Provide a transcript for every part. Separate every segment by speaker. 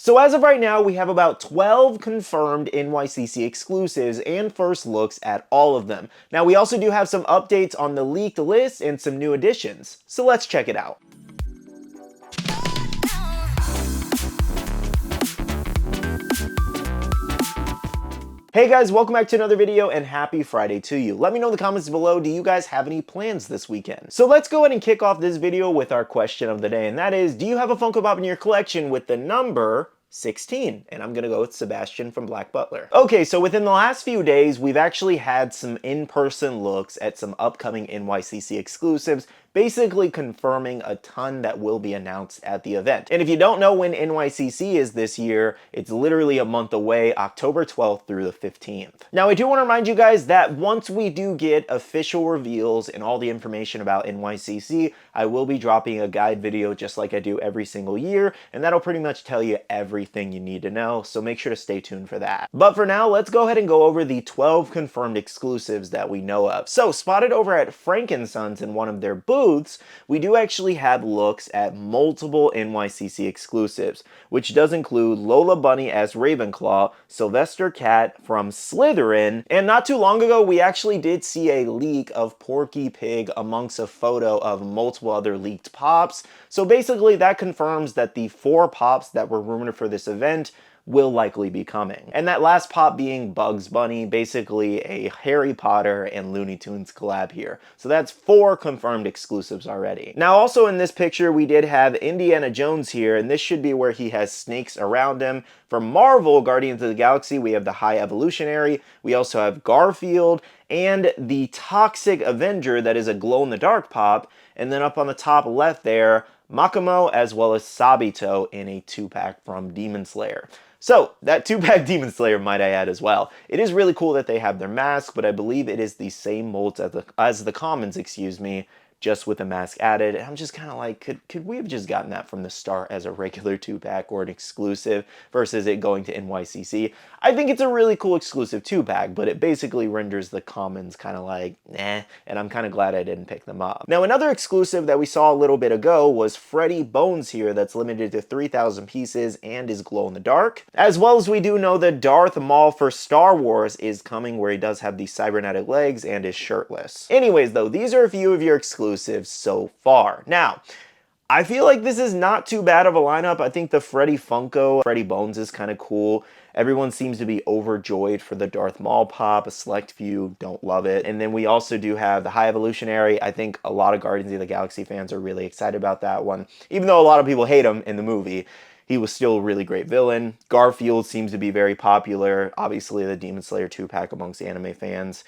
Speaker 1: So as of right now, we have about 12 confirmed NYCC exclusives and first looks at all of them. Now we also do have some updates on the leaked list and some new additions, so let's check it out. Hey guys, welcome back to another video and happy Friday to you. Let me know in the comments below, do you guys have any plans this weekend? So let's go ahead and kick off this video with our question of the day, and that is, do you have a Funko Pop in your collection with the number 16? And I'm gonna go with Sebastian from Black Butler. Okay, so within the last few days, we've actually had some in-person looks at some upcoming NYCC exclusives, basically confirming a ton that will be announced at the event. And if you don't know when NYCC is this year, it's literally a month away, October 12th through the 15th. Now, I do want to remind you guys that once we do get official reveals and all the information about NYCC, I will be dropping a guide video just like I do every single year, and that'll pretty much tell you everything you need to know, so make sure to stay tuned for that. But for now, let's go ahead and go over the 12 confirmed exclusives that we know of. So, spotted over at Frank & Sons in one of their booths, we do actually have looks at multiple NYCC exclusives, which does include Lola Bunny as Ravenclaw, Sylvester Cat from Slytherin, and not too long ago we actually did see a leak of Porky Pig amongst a photo of multiple other leaked pops. So basically that confirms that the 4 pops that were rumored for this event will likely be coming. And that last pop being Bugs Bunny, basically a Harry Potter and Looney Tunes collab here. So that's 4 confirmed exclusives already. Now also in this picture we did have Indiana Jones here, and this should be where he has snakes around him. For Marvel Guardians of the Galaxy, we have the High Evolutionary, we also have Garfield, and the Toxic Avenger that is a glow-in-the-dark pop, and then up on the top left there, Makomo as well as Sabito in a 2-pack from Demon Slayer. So, that 2-pack Demon Slayer might I add as well. It is really cool that they have their mask, but I believe it is the same molds as the commons, excuse me, just with a mask added. And I'm just kind of like, could we have just gotten that from the start as a regular 2-pack or an exclusive versus it going to NYCC? I think it's a really cool exclusive 2-pack, but it basically renders the commons kind of like, nah, and I'm kind of glad I didn't pick them up. Now, another exclusive that we saw a little bit ago was Freddy Bones here, that's limited to 3,000 pieces and is glow-in-the-dark. As well as we do know that Darth Maul for Star Wars is coming, where he does have the cybernetic legs and is shirtless. Anyways, though, these are a few of your exclusives so far. Now, I feel like this is not too bad of a lineup. I think the Freddy Funko, Freddy Bones is kind of cool. Everyone seems to be overjoyed for the Darth Maul pop. A select few don't love it. And then we also do have the High Evolutionary. I think a lot of Guardians of the Galaxy fans are really excited about that one. Even though a lot of people hate him in the movie, he was still a really great villain. Garfield seems to be very popular. Obviously, the Demon Slayer 2-pack amongst anime fans.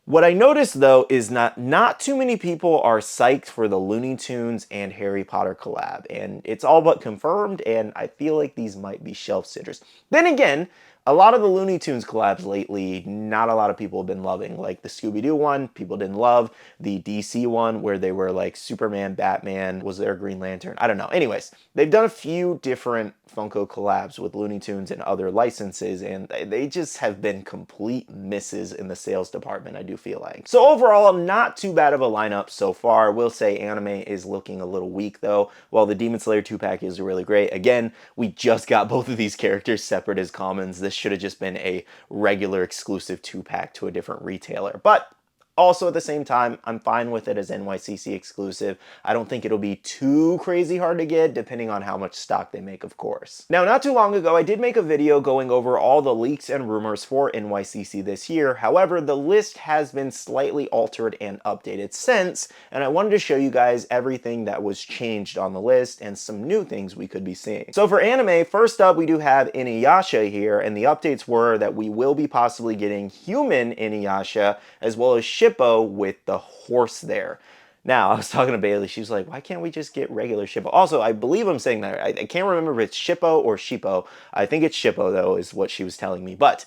Speaker 1: What I noticed, though, is not too many people are psyched for the Looney Tunes and Harry Potter collab, and it's all but confirmed, and I feel like these might be shelf sitters. Then again, a lot of the Looney Tunes collabs lately, not a lot of people have been loving. Like the Scooby-Doo one, people didn't love. The DC one, where they were like Superman, Batman, was there Green Lantern? I don't know. Anyways, they've done a few different Funko collabs with Looney Tunes and other licenses, and they just have been complete misses in the sales department, I do feel like. So overall, not too bad of a lineup so far. Will say anime is looking a little weak though, while the Demon Slayer 2-pack is really great. Again, we just got both of these characters separate as commons. This should have just been a regular exclusive 2-pack to a different retailer. But also, at the same time, I'm fine with it as NYCC exclusive. I don't think it'll be too crazy hard to get, depending on how much stock they make, of course. Now, not too long ago, I did make a video going over all the leaks and rumors for NYCC this year. However, the list has been slightly altered and updated since, and I wanted to show you guys everything that was changed on the list and some new things we could be seeing. So for anime, first up, we do have Inuyasha here, and the updates were that we will be possibly getting human Inuyasha, as well as Shippo with the horse there. Now, I was talking to Bailey, she was like, why can't we just get regular Shippo? Also, I believe I'm saying that. I can't remember if it's Shippo or Shippo. I think it's Shippo, though, is what she was telling me. But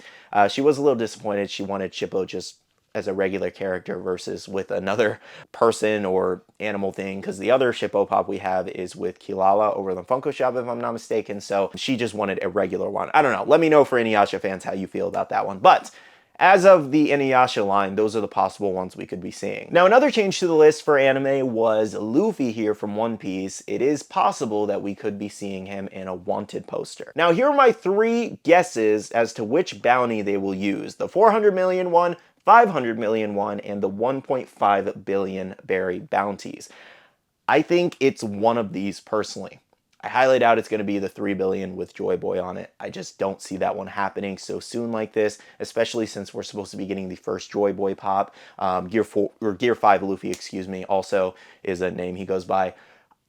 Speaker 1: she was a little disappointed. She wanted Shippo just as a regular character versus with another person or animal thing, because the other Shippo pop we have is with Kilala over the Funko shop, if I'm not mistaken. So she just wanted a regular one. I don't know. Let me know for Inuyasha fans how you feel about that one. But as of the Inuyasha line, those are the possible ones we could be seeing. Now, another change to the list for anime was Luffy here from One Piece. It is possible that we could be seeing him in a Wanted poster. Now, here are my 3 guesses as to which bounty they will use. The 400 million one, 500 million one, and the 1.5 billion berry bounties. I think it's one of these personally. I highly doubt it's going to be the 3 billion with Joy Boy on it. I just don't see that one happening so soon like this, especially since we're supposed to be getting the first Joy Boy pop. Gear 5 Luffy, excuse me, also is a name he goes by.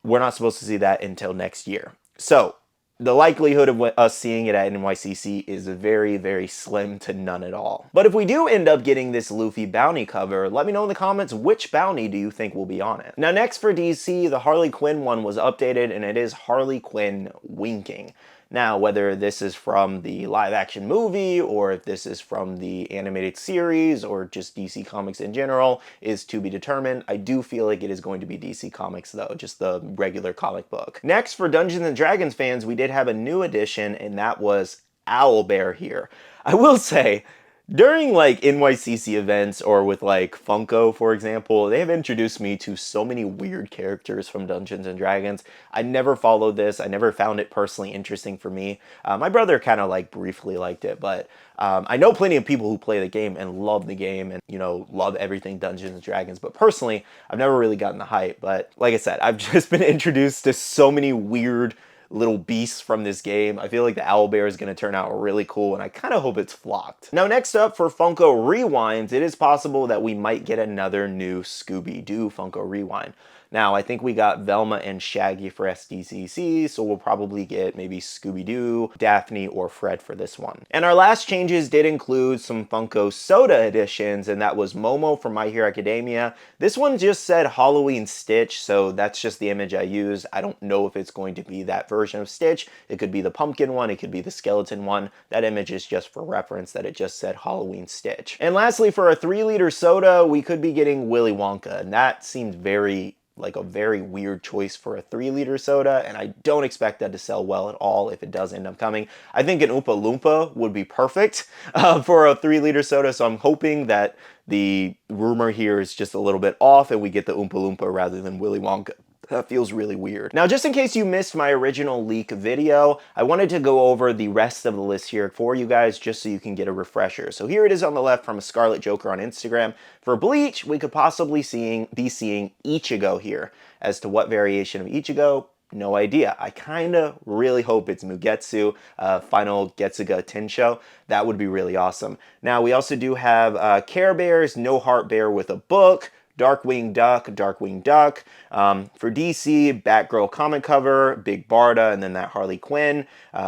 Speaker 1: We're not supposed to see that until next year. So the likelihood of us seeing it at NYCC is very, very slim to none at all. But if we do end up getting this Luffy bounty cover, let me know in the comments which bounty do you think will be on it. Now next for DC, the Harley Quinn one was updated and it is Harley Quinn winking. Now, whether this is from the live action movie or if this is from the animated series or just DC Comics in general is to be determined. I do feel like it is going to be DC Comics though, just the regular comic book. Next, for Dungeons and Dragons fans, we did have a new addition and that was Owlbear here. I will say, during like NYCC events or with like Funko, for example, they have introduced me to so many weird characters from Dungeons and Dragons. I never followed this. I never found it personally interesting for me. My brother kind of like briefly liked it, but I know plenty of people who play the game and love the game and, you know, love everything Dungeons and Dragons. But personally, I've never really gotten the hype. But like I said, I've just been introduced to so many weird little beasts from this game. I feel like the Owlbear is going to turn out really cool, and I kind of hope it's flocked. Now, next up for Funko Rewinds, it is possible that we might get another new Scooby-Doo Funko Rewind. Now, I think we got Velma and Shaggy for SDCC, so we'll probably get maybe Scooby-Doo, Daphne, or Fred for this one. And our last changes did include some Funko Soda editions, and that was Momo from My Hero Academia. This one just said Halloween Stitch, so that's just the image I used. I don't know if it's going to be that version of Stitch. It could be the pumpkin one, it could be the skeleton one. That image is just for reference that it just said Halloween Stitch. And lastly, for a 3-liter soda, we could be getting Willy Wonka, and that seemed like a very weird choice for a 3-liter soda, and I don't expect that to sell well at all if it does end up coming. I think an Oompa Loompa would be perfect for a 3-liter soda, so I'm hoping that the rumor here is just a little bit off and we get the Oompa Loompa rather than Willy Wonka. That feels really weird. Now, just in case you missed my original leak video, I wanted to go over the rest of the list here for you guys just so you can get a refresher. So here it is on the left from a Scarlet Joker on Instagram. For Bleach, we could possibly be seeing Ichigo here. As to what variation of Ichigo, no idea. I kind of really hope it's Mugetsu, final Getsuga Tensho. That would be really awesome. Now, we also do have Care Bears, No Heart Bear with a book, Darkwing Duck. For DC, Batgirl comic cover, Big Barda, and then that Harley Quinn.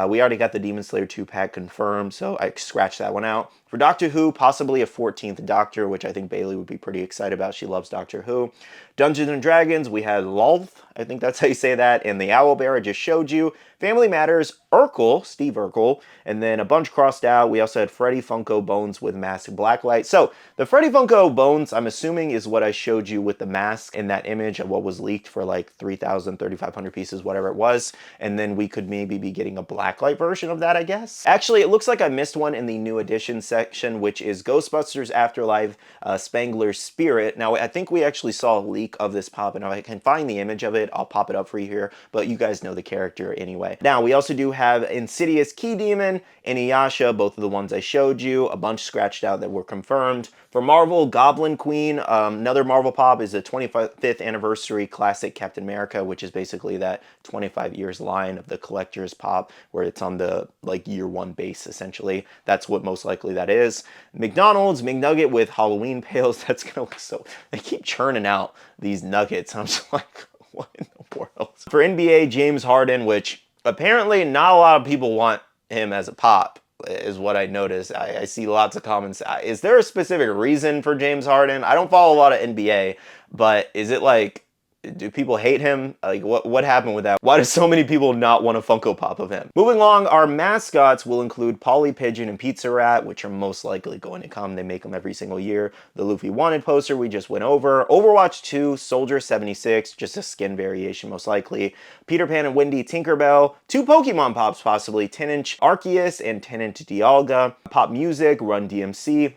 Speaker 1: We already got the Demon Slayer 2-pack confirmed, so I scratched that one out. For Doctor Who, possibly a 14th Doctor, which I think Bailey would be pretty excited about. She loves Doctor Who. Dungeons and Dragons, we had Lolth, I think that's how you say that, and the Owlbear I just showed you. Family Matters, Urkel, Steve Urkel, and then a bunch crossed out. We also had Freddy Funko Bones with mask blacklight. So the Freddy Funko Bones, I'm assuming, is what I showed you with the mask in that image of what was leaked for like 3,000, 3,500 pieces, whatever it was. And then we could maybe be getting a blacklight version of that, I guess. Actually, it looks like I missed one in the new edition section, which is Ghostbusters Afterlife Spangler's Spirit. Now, I think we actually saw a leak of this pop, and if I can find the image of it, I'll pop it up for you here, but you guys know the character anyway. Now, we also do have Insidious Key Demon, Inuyasha, both of the ones I showed you, a bunch scratched out that were confirmed. For Marvel, Goblin Queen, another Marvel pop is the 25th anniversary classic Captain America, which is basically that 25 years line of the collector's pop, where it's on the like year 1 base, essentially. That's what most likely that is. McDonald's, McNugget with Halloween pails, that's gonna look so, they keep churning out these nuggets. I'm just like, what in the world? For NBA, James Harden, which apparently not a lot of people want him as a pop, is what I noticed. I see lots of comments. Is there a specific reason for James Harden? I don't follow a lot of NBA, but is it like, do people hate him? Like, what happened with that? Why do so many people not want a Funko Pop of him? Moving along, our mascots will include Polly Pigeon and Pizza Rat, which are most likely going to come. They make them every single year. The Luffy Wanted poster we just went over. Overwatch 2, Soldier 76, just a skin variation most likely. Peter Pan and Wendy Tinkerbell. 2 Pokemon Pops possibly, 10-inch Arceus and 10-inch Dialga. Pop Music, Run DMC.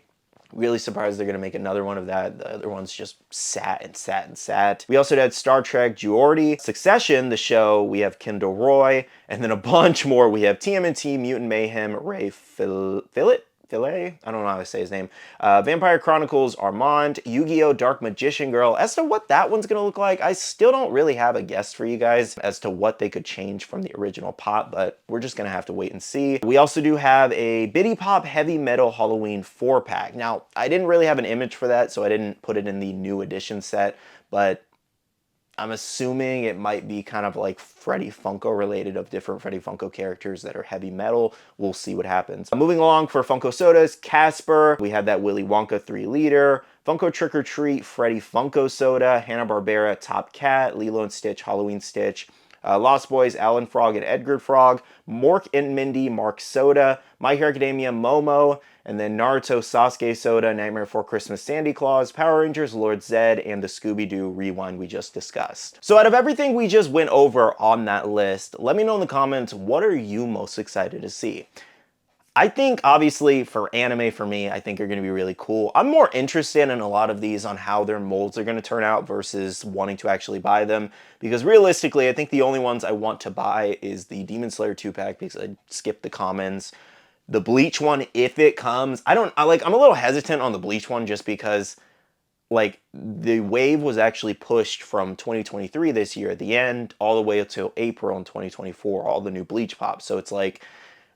Speaker 1: Really surprised they're going to make another one of that. The other one's just sat and sat and sat. We also had Star Trek Geordi, Succession, the show. We have Kendall Roy, and then a bunch more. We have TMNT, Mutant Mayhem, Ray Fillet? I don't know how to say his name. Vampire Chronicles Armand, Yu-Gi-Oh! Dark Magician Girl. As to what that one's going to look like, I still don't really have a guess for you guys as to what they could change from the original pop, but we're just going to have to wait and see. We also do have a Biddy Pop Heavy Metal Halloween 4-pack. Now, I didn't really have an image for that, so I didn't put it in the new edition set, but I'm assuming it might be kind of like Freddy Funko related, of different Freddy Funko characters that are heavy metal. We'll see what happens. Moving along for Funko Sodas, Casper. We had that Willy Wonka 3-liter. Funko Trick or Treat, Freddy Funko Soda. Hanna-Barbera Top Cat, Lilo and Stitch, Halloween Stitch. Lost Boys, Alan Frog and Edgar Frog. Mork and Mindy, Mark Soda. My Hero Academia, Momo. And then Naruto, Sasuke Soda, Nightmare Before Christmas, Sandy Claus, Power Rangers, Lord Zed, and the Scooby-Doo Rewind we just discussed. So out of everything we just went over on that list, let me know in the comments, what are you most excited to see? I think, obviously, for anime, for me, I think are going to be really cool. I'm more interested in a lot of these on how their molds are going to turn out versus wanting to actually buy them. Because realistically, I think the only ones I want to buy is the Demon Slayer 2-pack because I skipped the commons. The Bleach one, if it comes, I'm a little hesitant on the Bleach one just because, like, the wave was actually pushed from 2023 this year at the end all the way until April in 2024, all the new Bleach pops. So it's like,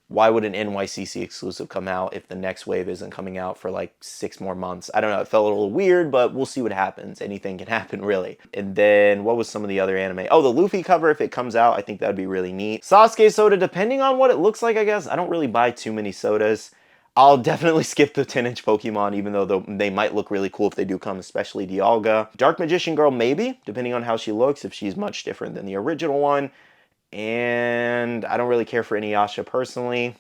Speaker 1: why would an NYCC exclusive come out if the next wave isn't coming out for like 6 more months? I don't know. It felt a little weird, but we'll see what happens. Anything can happen, really. And then what was some of the other anime? Oh, the Luffy cover, if it comes out, I think that'd be really neat. Sasuke soda, depending on what it looks like, I guess. I don't really buy too many sodas. I'll definitely skip the 10-inch Pokemon, even though they might look really cool if they do come, especially Dialga. Dark Magician Girl, maybe, depending on how she looks, if she's much different than the original one. And I don't really care for Inuyasha personally.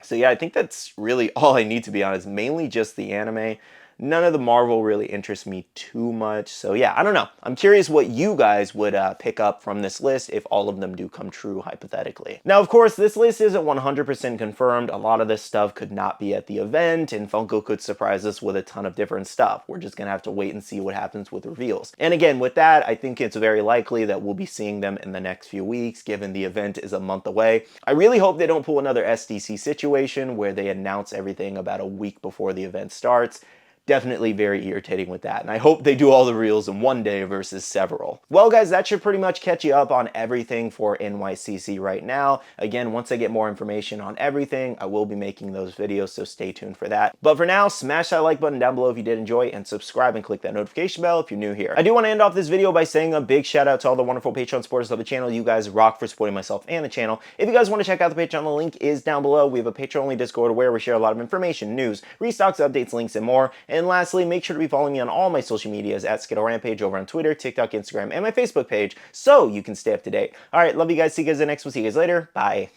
Speaker 1: So yeah, I think that's really all I need, to be honest. Mainly just the anime. None of the Marvel really interests me too much. So yeah, I don't know. I'm curious what you guys would pick up from this list if all of them do come true, hypothetically. Now, of course, this list isn't 100% confirmed. A lot of this stuff could not be at the event, and Funko could surprise us with a ton of different stuff. We're just going to have to wait and see what happens with reveals. And again, with that, I think it's very likely that we'll be seeing them in the next few weeks, given the event is a month away. I really hope they don't pull another SDC situation where they announce everything about a week before the event starts. Definitely very irritating with that, and I hope they do all the reels in one day versus several. Well guys, that should pretty much catch you up on everything for NYCC right now. Again, once I get more information on everything, I will be making those videos, so stay tuned for that. But for now, smash that like button down below if you did enjoy, and subscribe and click that notification bell if you're new here. I do want to end off this video by saying a big shout out to all the wonderful Patreon supporters of the channel. You guys rock for supporting myself and the channel. If you guys want to check out the Patreon, the link is down below. We have a Patreon-only Discord where we share a lot of information, news, restocks, updates, links, and more. And lastly, make sure to be following me on all my social medias at SkittleRampage over on Twitter, TikTok, Instagram, and my Facebook page so you can stay up to date. All right, love you guys. See you guys in the next one. See you guys later. Bye.